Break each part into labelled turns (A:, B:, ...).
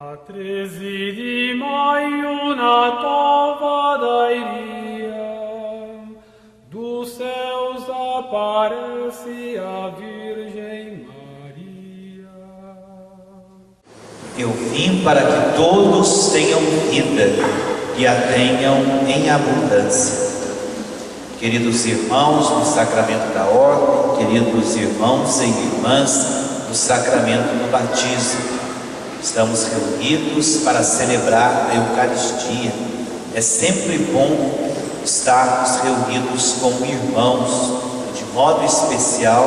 A: A 13 de maio, Natal vadairia, dos céus aparece a Virgem Maria.
B: Eu vim para que todos tenham vida e a tenham em abundância. Queridos irmãos do sacramento da ordem, queridos irmãos e irmãs do sacramento do batismo, estamos reunidos para celebrar a Eucaristia. É sempre bom estarmos reunidos como irmãos, de modo especial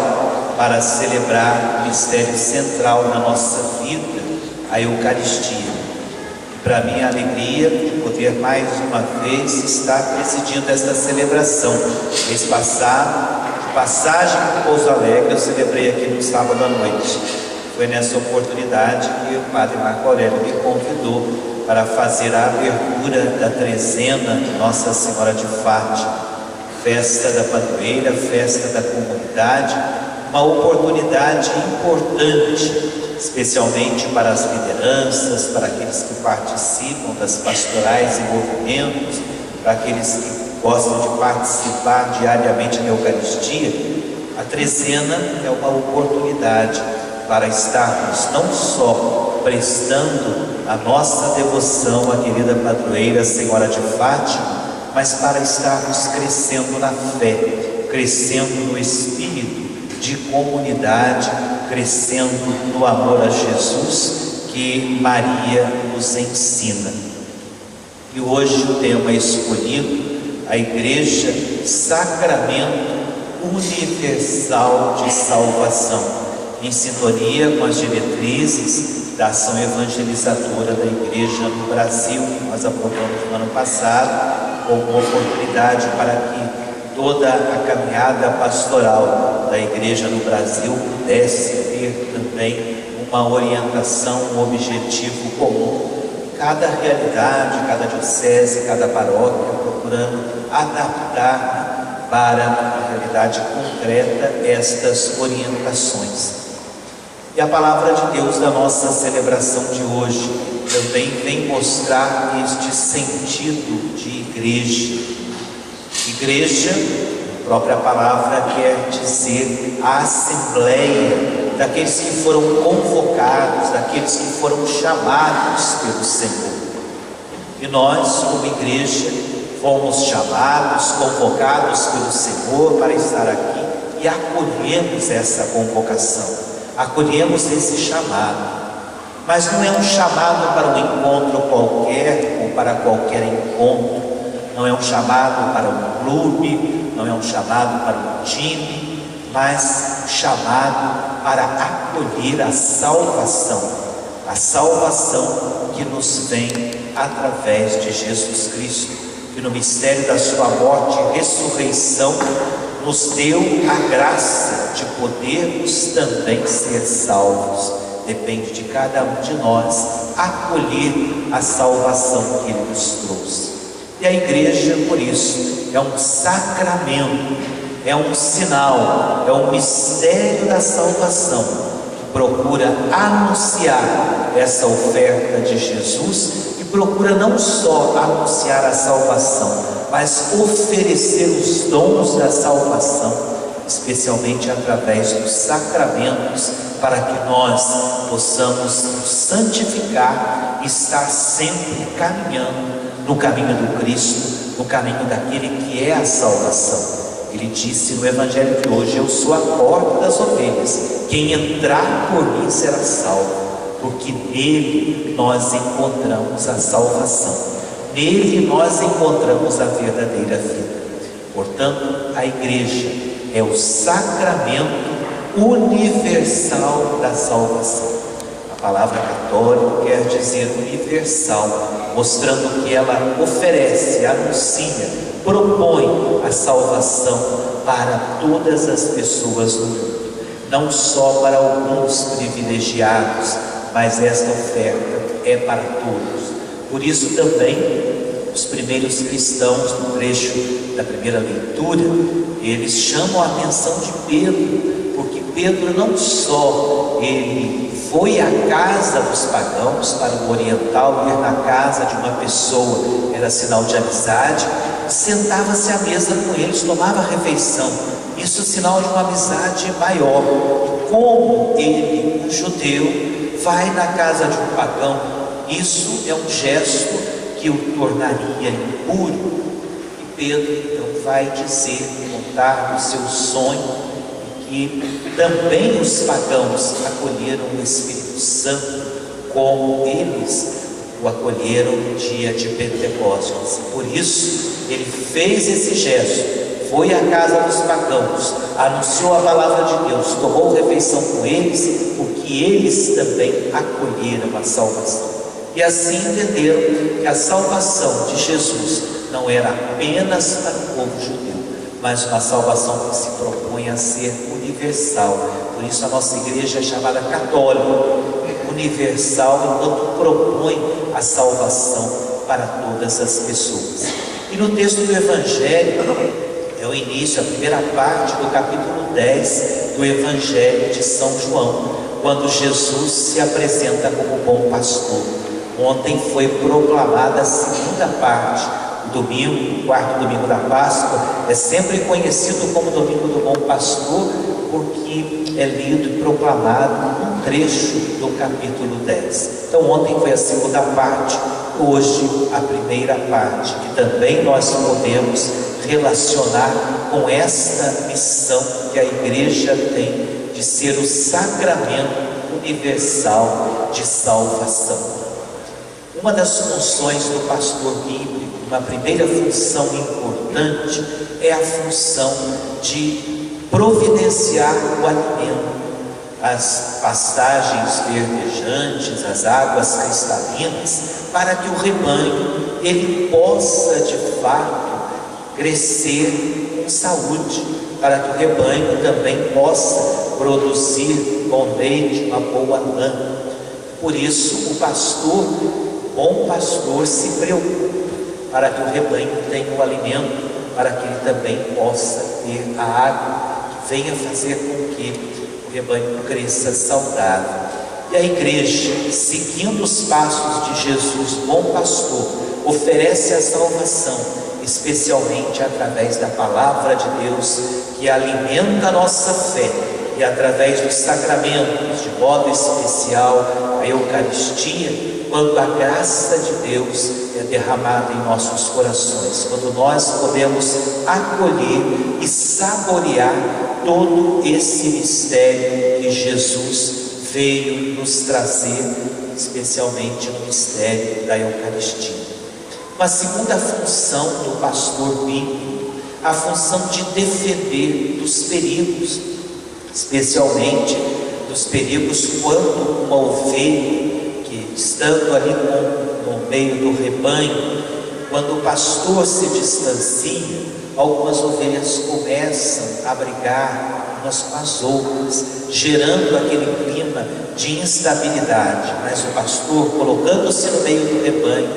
B: para celebrar o mistério central da nossa vida, a Eucaristia. Para mim é a alegria de poder mais uma vez estar presidindo esta celebração. Mês passado, de passagem do Pouso Alegre, eu celebrei aqui no sábado à noite. Foi nessa oportunidade que o Padre Marco Aurélio me convidou para fazer a abertura da trezena de Nossa Senhora de Fátima, festa da padroeira, festa da comunidade, uma oportunidade importante, especialmente para as lideranças, para aqueles que participam das pastorais e movimentos, para aqueles que gostam de participar diariamente da Eucaristia. A trezena é uma oportunidade para estarmos não só prestando a nossa devoção à querida padroeira Senhora de Fátima, mas para estarmos crescendo na fé, crescendo no espírito de comunidade, crescendo no amor a Jesus que Maria nos ensina. E hoje o tema escolhido, a Igreja Sacramento Universal de Salvação, em sintonia com as diretrizes da ação evangelizadora da Igreja no Brasil, que nós apontamos no ano passado, como oportunidade para que toda a caminhada pastoral da Igreja no Brasil pudesse ter também uma orientação, um objetivo comum. Cada realidade, cada diocese, cada paróquia procurando adaptar para a realidade concreta estas orientações. E a palavra de Deus da nossa celebração de hoje também vem mostrar este sentido de igreja. Igreja, a própria palavra quer dizer a assembleia daqueles que foram convocados, daqueles que foram chamados pelo Senhor. E nós, como igreja, fomos chamados, convocados pelo Senhor para estar aqui e acolhemos essa convocação. Acolhemos esse chamado, mas não é um chamado para um encontro qualquer ou para qualquer encontro, não é um chamado para um clube, não é um chamado para um time, mas um chamado para acolher a salvação que nos vem através de Jesus Cristo, que no mistério da sua morte e ressurreição nos deu a graça de podermos também ser salvos. Depende de cada um de nós acolher a salvação que Ele nos trouxe. E a igreja, por isso, é um sacramento, é um sinal, é um mistério da salvação que procura anunciar essa oferta de Jesus e procura não só anunciar a salvação, mas oferecer os dons da salvação, especialmente através dos sacramentos, para que nós possamos nos santificar e estar sempre caminhando no caminho do Cristo, no caminho daquele que é a salvação. Ele disse no Evangelho de hoje: eu sou a porta das ovelhas, quem entrar por mim será salvo, porque nele nós encontramos a salvação. Nele nós encontramos a verdadeira vida. Portanto, a igreja é o sacramento universal da salvação. A palavra católica quer dizer universal, mostrando que ela oferece, anuncia, propõe a salvação para todas as pessoas do mundo, não só para alguns privilegiados, mas esta oferta é para todos. Por isso também os primeiros cristãos, no trecho da primeira leitura, eles chamam a atenção de Pedro, porque Pedro não só ele foi à casa dos pagãos, para o oriental, ir na casa de uma pessoa era sinal de amizade, sentava-se à mesa com eles, tomava refeição, isso é sinal de uma amizade maior. E como ele, um judeu, vai na casa de um pagão, isso é um gesto que o tornaria impuro. E Pedro então vai dizer, contar do seu sonho, que também os pagãos acolheram o Espírito Santo como eles o acolheram no dia de Pentecostes. Por isso ele fez esse gesto, foi à casa dos pagãos, anunciou a palavra de Deus, tomou refeição com eles, porque eles também acolheram a salvação. E assim entenderam que a salvação de Jesus não era apenas para o povo judeu, mas uma salvação que se propõe a ser universal. Por isso a nossa igreja é chamada católica, universal, enquanto propõe a salvação para todas as pessoas. E no texto do Evangelho, é o início, a primeira parte do capítulo 10 do Evangelho de São João, quando Jesus se apresenta como bom pastor. Ontem foi proclamada a segunda parte. O domingo, o quarto domingo da Páscoa, é sempre conhecido como domingo do bom pastor, porque é lido e proclamado um trecho do capítulo 10. Então ontem foi a segunda parte, hoje a primeira parte, que também nós podemos relacionar com esta missão que a igreja tem de ser o sacramento universal de salvação. Uma das funções do pastor bíblico, uma primeira função importante, é a função de providenciar o alimento, as pastagens verdejantes, as águas cristalinas, para que o rebanho ele possa de fato crescer com saúde, para que o rebanho também possa produzir bom leite, uma boa lã. Por isso o pastor, bom pastor, se preocupa para que o rebanho tenha o alimento, para que ele também possa ter a água que venha fazer com que o rebanho cresça saudável. E a igreja, seguindo os passos de Jesus, bom pastor, oferece a salvação, especialmente através da palavra de Deus, que alimenta a nossa fé, e através dos sacramentos, de modo especial a Eucaristia, quando a graça de Deus é derramada em nossos corações, quando nós podemos acolher e saborear todo esse mistério que Jesus veio nos trazer, especialmente no mistério da Eucaristia. Uma segunda função do pastor bíblico, a função de defender dos perigos, especialmente dos perigos quando uma ovelha, estando ali no meio do rebanho, quando o pastor se distancia, algumas ovelhas começam a brigar umas com as outras, gerando aquele clima de instabilidade. Mas o pastor, colocando-se no meio do rebanho,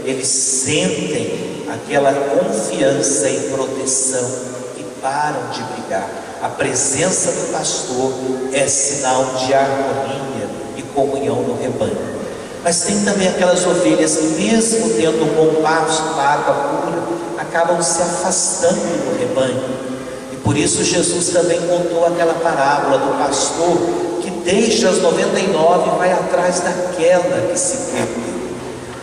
B: eles sentem aquela confiança e proteção e param de brigar. A presença do pastor é sinal de harmonia e comunhão no rebanho. Mas tem também aquelas ovelhas que, mesmo tendo um bom pasto, uma água pura, acabam se afastando do rebanho. E por isso Jesus também contou aquela parábola do pastor que deixa as 99 e vai atrás daquela que se perdeu.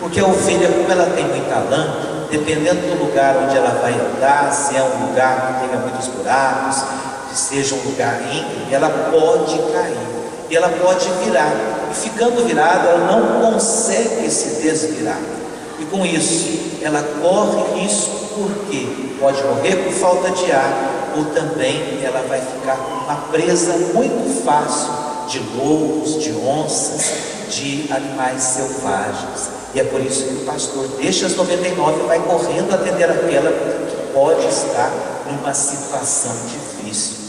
B: Porque a ovelha, como ela tem muita lã, dependendo do lugar onde ela vai andar, se é um lugar que tenha muitos buracos, que seja um lugar íngreme, ela pode cair e ela pode virar. E ficando virada, ela não consegue se desvirar. E com isso, ela corre risco, porque pode morrer por falta de ar, ou também ela vai ficar uma presa muito fácil de lobos, de onças, de animais selvagens. E é por isso que o pastor deixa as 99 e vai correndo atender aquela que pode estar numa situação difícil.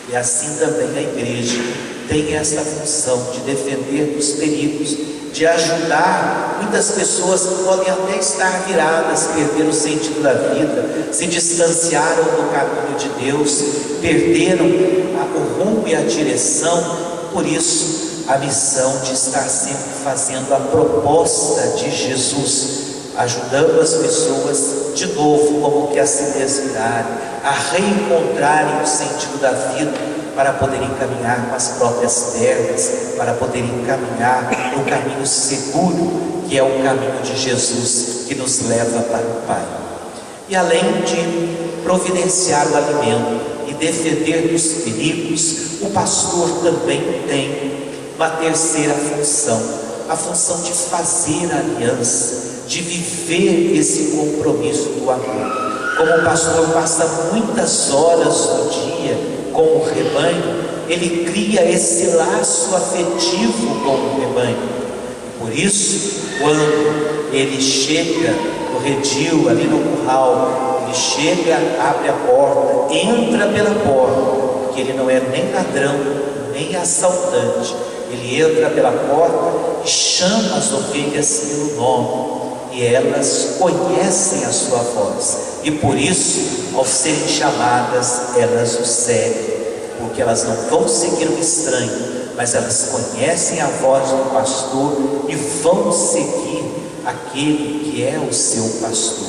B: E assim também a igreja tem essa função de defender dos perigos, de ajudar muitas pessoas que podem até estar viradas, perderam o sentido da vida, se distanciaram do caminho de Deus, perderam o rumo e a direção, por isso, a missão de estar sempre fazendo a proposta de Jesus, ajudando as pessoas de novo, como que a se desvirarem, a reencontrarem o sentido da vida, para poderem caminhar com as próprias pernas, para poderem caminhar no caminho seguro, que é o caminho de Jesus, que nos leva para o Pai. E além de providenciar o alimento e defender dos perigos, o pastor também tem uma terceira função, a função de fazer aliança, de viver esse compromisso do amor. Como o pastor passa muitas horas do dia com o rebanho, ele cria esse laço afetivo com o rebanho. Por isso, quando ele chega no redil, ali no curral, ele chega, abre a porta, entra pela porta, porque ele não é nem ladrão, nem assaltante. Ele entra pela porta e chama as ovelhas pelo nome, e elas conhecem a sua voz, e por isso, ao serem chamadas, elas o seguem, porque elas não vão seguir um estranho, mas elas conhecem a voz do pastor e vão seguir aquele que é o seu pastor.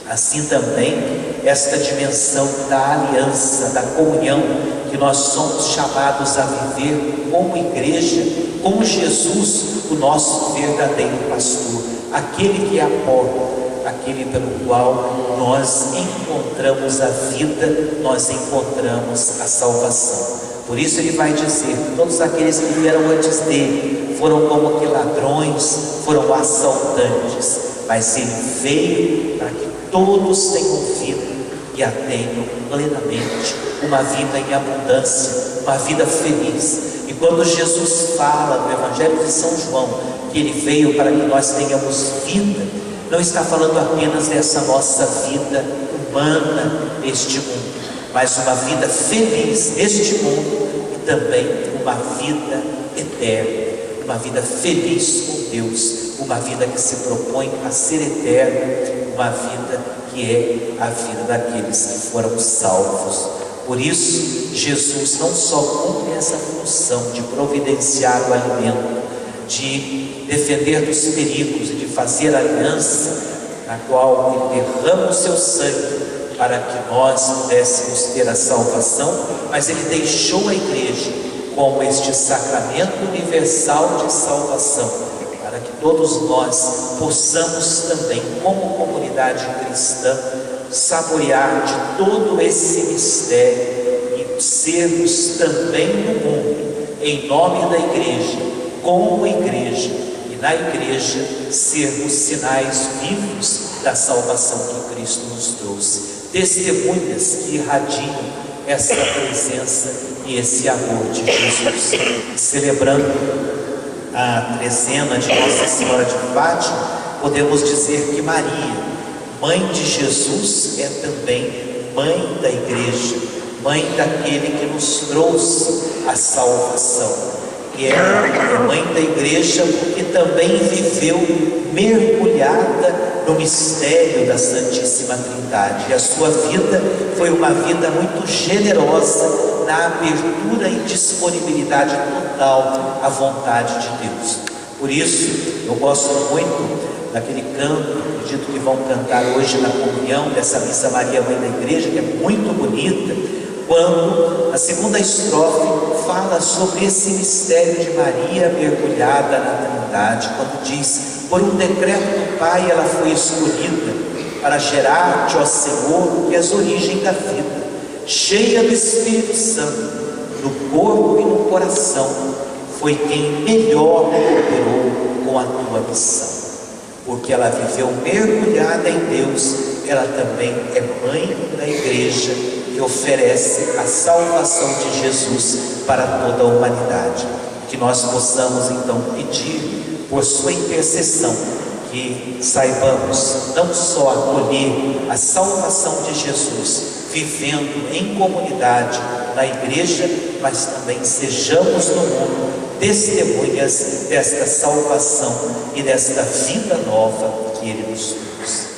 B: Assim também, esta dimensão da aliança, da comunhão, que nós somos chamados a viver como igreja, com Jesus, o nosso verdadeiro pastor, aquele que é a porta, aquele pelo qual nós encontramos a vida, nós encontramos a salvação. Por isso ele vai dizer: todos aqueles que vieram antes dele foram como que ladrões, foram assaltantes, mas ele veio para que todos tenham vida e a tenham plenamente, uma vida em abundância, uma vida feliz. E quando Jesus fala no Evangelho de São João que ele veio para que nós tenhamos vida, não está falando apenas dessa nossa vida humana neste mundo, mas uma vida feliz neste mundo e também uma vida eterna, uma vida feliz com Deus, uma vida que se propõe a ser eterna, uma vida que é a vida daqueles que foram salvos. Por isso, Jesus não só cumpre essa função de providenciar o alimento, de defender dos perigos e de fazer aliança, na qual ele derrama o seu sangue para que nós pudéssemos ter a salvação, mas ele deixou a igreja como este sacramento universal de salvação, para que todos nós possamos também, como comunidade cristã, saborear de todo esse mistério e sermos também no mundo, em nome da igreja, como igreja, e na igreja sermos sinais vivos da salvação que Cristo nos trouxe, testemunhas que irradiam essa presença e esse amor de Jesus. Celebrando a trezena de Nossa Senhora de Fátima, podemos dizer que Maria, mãe de Jesus, é também mãe da igreja, mãe daquele que nos trouxe a salvação. E ela é mãe da igreja porque também viveu mergulhada no mistério da Santíssima Trindade. E a sua vida foi uma vida muito generosa na abertura e disponibilidade total à vontade de Deus. Por isso, eu gosto muito daquele canto, acredito que vão cantar hoje na comunhão dessa Missa Maria Mãe da Igreja, que é muito bonita, quando a segunda estrofe fala sobre esse mistério de Maria mergulhada na Trindade, quando diz: por um decreto do Pai ela foi escolhida para gerar-te, ó Senhor, que és origem da vida, cheia do Espírito Santo, no corpo e no coração, foi quem melhor cooperou com a tua missão. Porque ela viveu mergulhada em Deus, ela também é mãe da igreja, que oferece a salvação de Jesus para toda a humanidade. Que nós possamos então pedir por sua intercessão, que saibamos não só acolher a salvação de Jesus, vivendo em comunidade na igreja, mas também sejamos no mundo testemunhas desta salvação e desta vida nova que Ele nos trouxe.